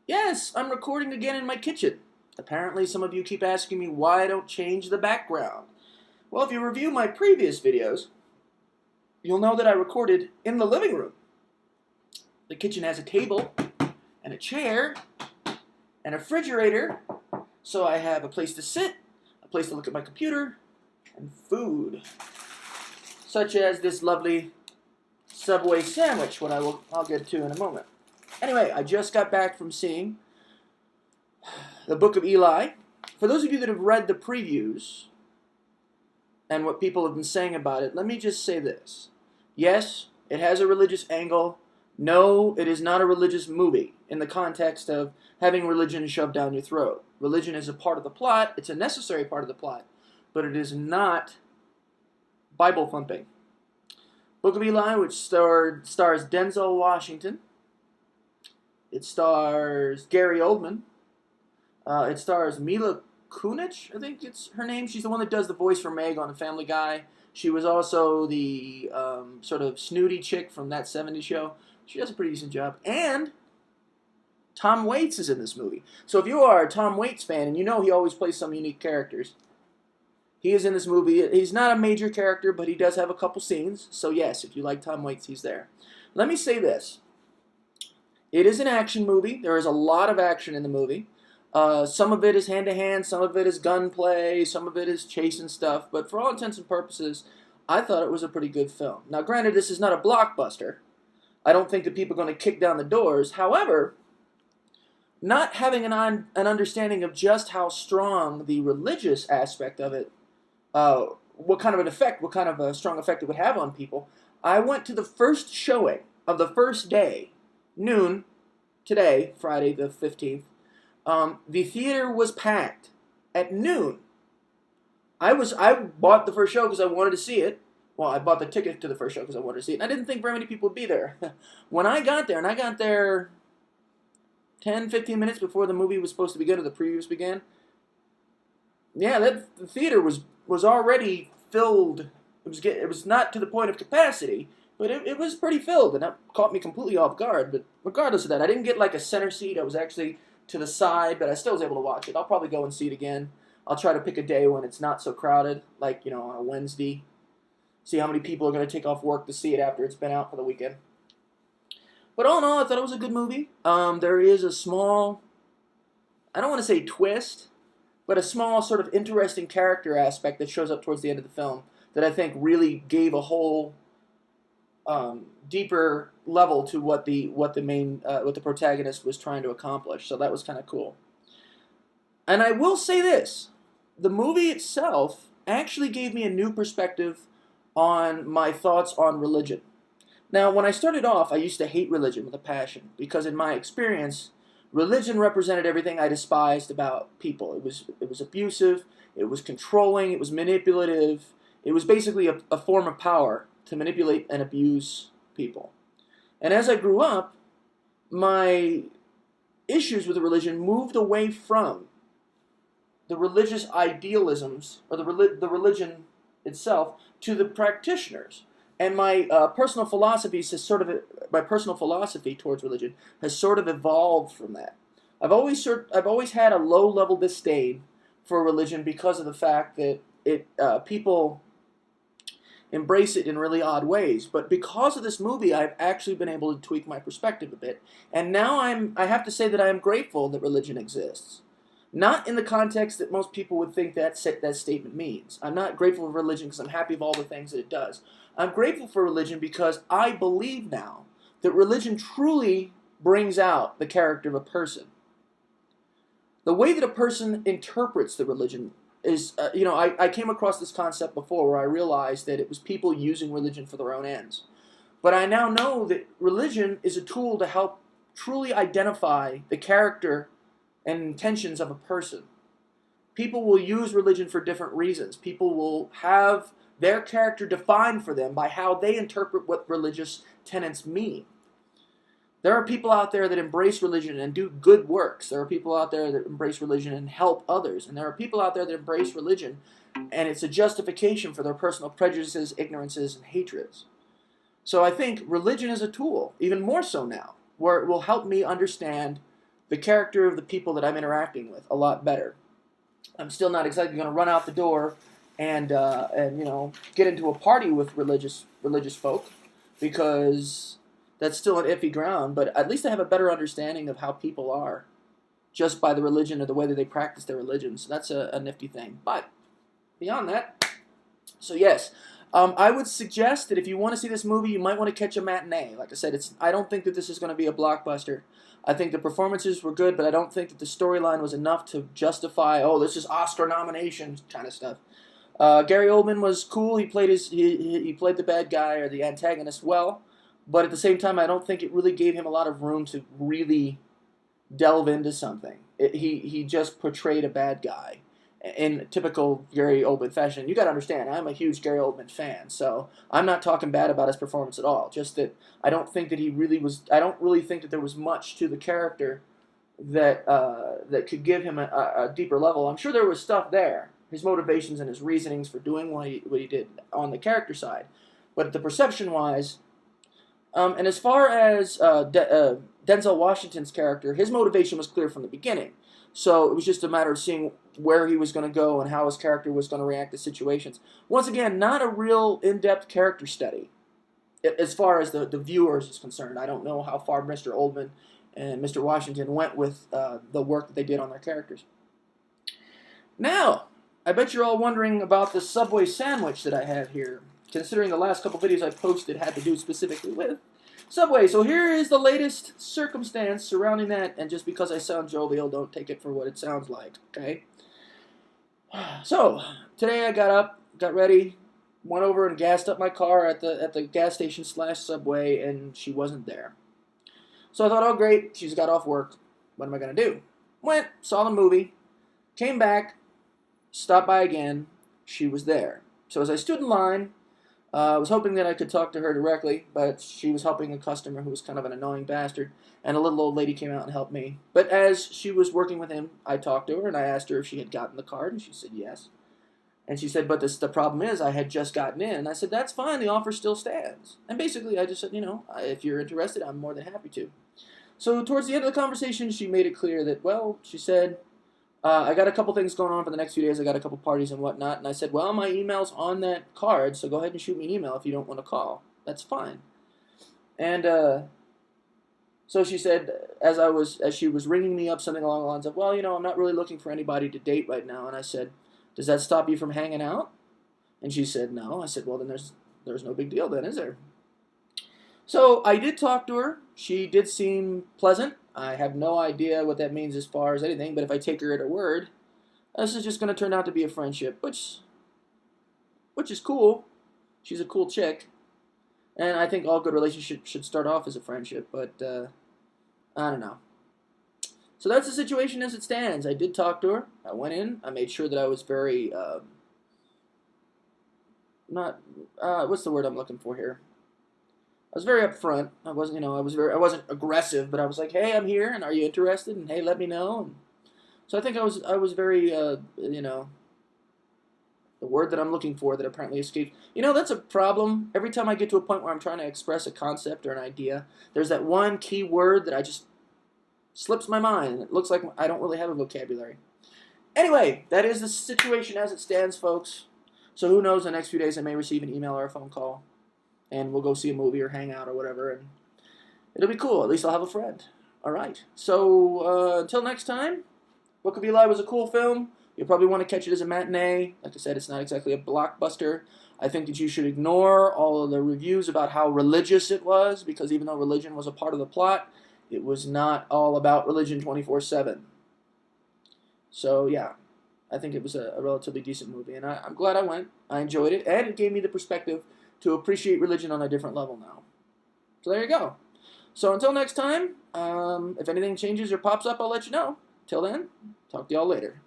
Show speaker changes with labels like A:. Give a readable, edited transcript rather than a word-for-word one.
A: Yes, I'm recording again in my kitchen. Apparently some of you keep asking me why I don't change the background. Well, if you review my previous videos, you'll know that I recorded in the living room. The kitchen has a table and a chair and a refrigerator, so I have a place to sit, a place to look at my computer, and food, such as this lovely Subway sandwich, what I'll get to in a moment. Anyway, I just got back from seeing the Book of Eli. For those of you that have read the previews and what people have been saying about it, let me just say this. Yes, it has a religious angle. No, it is not a religious movie in the context of having religion shoved down your throat. Religion is a part of the plot. It's a necessary part of the plot, but it is not Bible thumping. Book of Eli, which stars Denzel Washington. It stars Gary Oldman. It stars Mila Kunis, I think it's her name. She's the one that does the voice for Meg on The Family Guy. She was also the sort of snooty chick from That 70s Show. She does a pretty decent job. And Tom Waits is in this movie. So if you are a Tom Waits fan, and you know he always plays some unique characters, he is in this movie. He's not a major character, but he does have a couple scenes. So yes, if you like Tom Waits, he's there. Let me say this. It is an action movie. There is a lot of action in the movie. Some of it is hand-to-hand, some of it is gunplay, some of it is chasing stuff, but for all intents and purposes, I thought it was a pretty good film. Now, granted, this is not a blockbuster. I don't think that people are going to kick down the doors. However, not having an understanding of just how strong the religious aspect of it, what kind of an effect, what kind of a strong effect it would have on people, I went to the first showing of the first day, noon, today, Friday the 15th, the theater was packed at noon. I bought the first show because I wanted to see it. Well, I bought the ticket to the first show because I wanted to see it. And I didn't think very many people would be there. When I got there, and I got there 10, 15 minutes before the movie was supposed to begin or the previews began, yeah, the theater was already filled. It was not to the point of capacity, but it was pretty filled, and that caught me completely off guard. But regardless of that, I didn't get like a center seat. I was actually to the side, but I still was able to watch it. I'll probably go and see it again. I'll try to pick a day when it's not so crowded, like, on a Wednesday. See how many people are going to take off work to see it after it's been out for the weekend. But all in all, I thought it was a good movie. There is a small, I don't want to say twist, but a small sort of interesting character aspect that shows up towards the end of the film that I think really gave a whole deeper level to what the protagonist was trying to accomplish. So that was kind of cool. And I will say this, the movie itself actually gave me a new perspective on my thoughts on religion. Now, when I started off, I used to hate religion with a passion because in my experience, religion represented everything I despised about people. It was abusive, it was controlling, it was manipulative. It was basically a form of power to manipulate and abuse people. And as I grew up, my issues with the religion moved away from the religious idealisms, or the religion itself, to the practitioners. And my personal philosophy towards religion has sort of evolved from that. I've always had a low-level disdain for religion because of the fact that people embrace it in really odd ways. But because of this movie, I've actually been able to tweak my perspective a bit. And now I have to say that I am grateful that religion exists. Not in the context that most people would think that statement means. I'm not grateful for religion because I'm happy of all the things that it does. I'm grateful for religion because I believe now that religion truly brings out the character of a person. The way that a person interprets the religion is, I came across this concept before where I realized that it was people using religion for their own ends. But I now know that religion is a tool to help truly identify the character and intentions of a person. People will use religion for different reasons. People will have their character defined for them by how they interpret what religious tenets mean. There are people out there that embrace religion and do good works. There are people out there that embrace religion and help others. And there are people out there that embrace religion and it's a justification for their personal prejudices, ignorances, and hatreds. So I think religion is a tool, even more so now, where it will help me understand the character of the people that I'm interacting with a lot better. I'm still not exactly going to run out the door and get into a party with religious folk, because that's still an iffy ground. But at least I have a better understanding of how people are just by the religion or the way that they practice their religion. So that's a nifty thing. But beyond that, so yes, I would suggest that if you want to see this movie, you might want to catch a matinee. Like I said, I don't think that this is going to be a blockbuster. I think the performances were good, but I don't think that the storyline was enough to justify, oh, this is Oscar nomination kind of stuff. Gary Oldman was cool. He played he played the bad guy or the antagonist well, but at the same time, I don't think it really gave him a lot of room to really delve into something. He just portrayed a bad guy in typical Gary Oldman fashion. You got to understand, I'm a huge Gary Oldman fan, so I'm not talking bad about his performance at all. Just that I don't think that he really was. I don't really think that there was much to the character that that could give him a deeper level. I'm sure there was stuff there, his motivations and his reasonings for doing what he did on the character side, but the perception wise. And as far as Denzel Washington's character, his motivation was clear from the beginning. So it was just a matter of seeing where he was going to go and how his character was going to react to situations. Once again, not a real in-depth character study as far as the viewers is concerned. I don't know how far Mr. Oldman and Mr. Washington went with the work that they did on their characters. Now, I bet you're all wondering about the Subway sandwich that I have here, considering the last couple videos I posted had to do specifically with Subway. So here is the latest circumstance surrounding that, and just because I sound jovial, don't take it for what it sounds like, okay? So, today I got up, got ready, went over and gassed up my car at the gas station / Subway, and she wasn't there. So I thought, oh great, she's got off work. What am I going to do? Went, saw the movie, came back, stopped by again. She was there. So as I stood in line, I was hoping that I could talk to her directly, but she was helping a customer who was kind of an annoying bastard, and a little old lady came out and helped me. But as she was working with him, I talked to her, and I asked her if she had gotten the card, and she said yes. And she said, but the problem is I had just gotten in. And I said, that's fine, the offer still stands. And basically I just said, if you're interested, I'm more than happy to. So towards the end of the conversation, she made it clear that, well, she said, I got a couple things going on for the next few days. I got a couple parties and whatnot. And I said, well, my email's on that card, so go ahead and shoot me an email if you don't want to call. That's fine. And so she said, as she was ringing me up, something along the lines of, well, I'm not really looking for anybody to date right now. And I said, does that stop you from hanging out? And she said, no. I said, well, then there's no big deal then, is there? So I did talk to her. She did seem pleasant. I have no idea what that means as far as anything, but if I take her at her word, this is just going to turn out to be a friendship, which is cool. She's a cool chick. And I think all good relationships should start off as a friendship, but I don't know. So that's the situation as it stands. I did talk to her. I went in. I made sure that I was very, what's the word I'm looking for here? I was very upfront. I wasn't, I wasn't aggressive, but I was like, hey, I'm here, and are you interested? And hey, let me know. And so I think I was very, the word that I'm looking for that apparently escaped. That's a problem. Every time I get to a point where I'm trying to express a concept or an idea, there's that one key word that I just slips my mind. It looks like I don't really have a vocabulary. Anyway, that is the situation as it stands, folks. So who knows, the next few days I may receive an email or a phone call, and we'll go see a movie or hang out or whatever, and it'll be cool. At least I'll have a friend. All right. So until next time, Book of Eli was a cool film. You'll probably want to catch it as a matinee. Like I said, it's not exactly a blockbuster. I think that you should ignore all of the reviews about how religious it was, because even though religion was a part of the plot, it was not all about religion 24/7. So, yeah, I think it was a relatively decent movie, and I'm glad I went. I enjoyed it, and it gave me the perspective to appreciate religion on a different level now. So there you go. So until next time, if anything changes or pops up, I'll let you know. Till then, talk to y'all later.